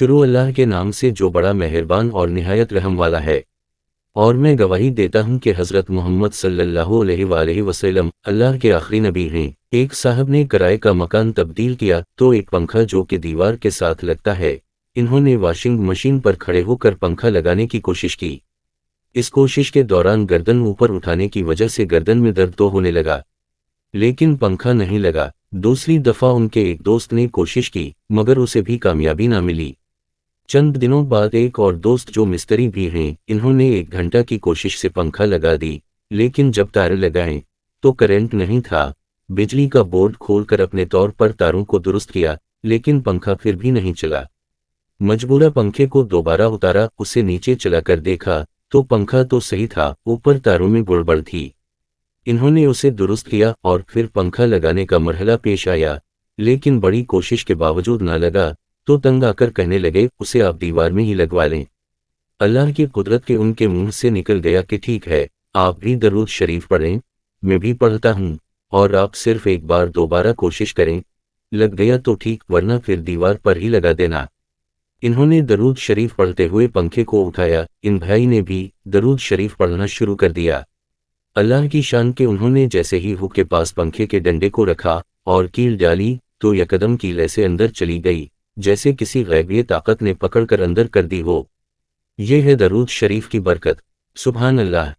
شروع اللہ کے نام سے جو بڑا مہربان اور نہایت رحم والا ہے۔ اور میں گواہی دیتا ہوں کہ حضرت محمد صلی اللہ علیہ وآلہ وسلم اللہ کے آخری نبی ہیں۔ ایک صاحب نے کرائے کا مکان تبدیل کیا تو ایک پنکھا جو کہ دیوار کے ساتھ لگتا ہے، انہوں نے واشنگ مشین پر کھڑے ہو کر پنکھا لگانے کی کوشش کی۔ اس کوشش کے دوران گردن اوپر اٹھانے کی وجہ سے گردن میں درد تو ہونے لگا، لیکن پنکھا نہیں لگا۔ دوسری دفعہ ان کے ایک دوست نے کوشش کی مگر اسے بھی کامیابی نہ ملی۔ چند دنوں بعد ایک اور دوست جو مستری بھی ہیں، انہوں نے 1 گھنٹہ کی کوشش سے پنکھا لگا دی، لیکن جب تاریں لگائیں تو کرنٹ نہیں تھا۔ بجلی کا بورڈ کھول کر اپنے طور پر تاروں کو درست کیا، لیکن پنکھا پھر بھی نہیں چلا۔ مجبورہ پنکھے کو دوبارہ اتارا، اسے نیچے چلا کر دیکھا تو پنکھا تو صحیح تھا، اوپر تاروں میں گڑبڑ تھی۔ انہوں نے اسے درست کیا اور پھر پنکھا لگانے کا مرحلہ پیش آیا، لیکن بڑی کوشش کے باوجود نہ لگا تو تنگ آ کر کہنے لگے اسے آپ دیوار میں ہی لگوا لیں۔ اللہ کی قدرت کے ان کے منہ سے نکل گیا کہ ٹھیک ہے، آپ بھی درود شریف پڑھیں، میں بھی پڑھتا ہوں، اور آپ صرف ایک بار دوبارہ کوشش کریں، لگ گیا تو ٹھیک، ورنہ پھر دیوار پر ہی لگا دینا۔ انہوں نے درود شریف پڑھتے ہوئے پنکھے کو اٹھایا، ان بھائی نے بھی درود شریف پڑھنا شروع کر دیا۔ اللہ کی شان کہ انہوں نے جیسے ہی ہک کے پاس پنکھے کے ڈنڈے کو رکھا اور کیل ڈالی تو یکدم کیل ایسے اندر چلی گئی جیسے کسی غیبی طاقت نے پکڑ کر اندر کر دی ہو۔ یہ ہے درود شریف کی برکت۔ سبحان اللہ۔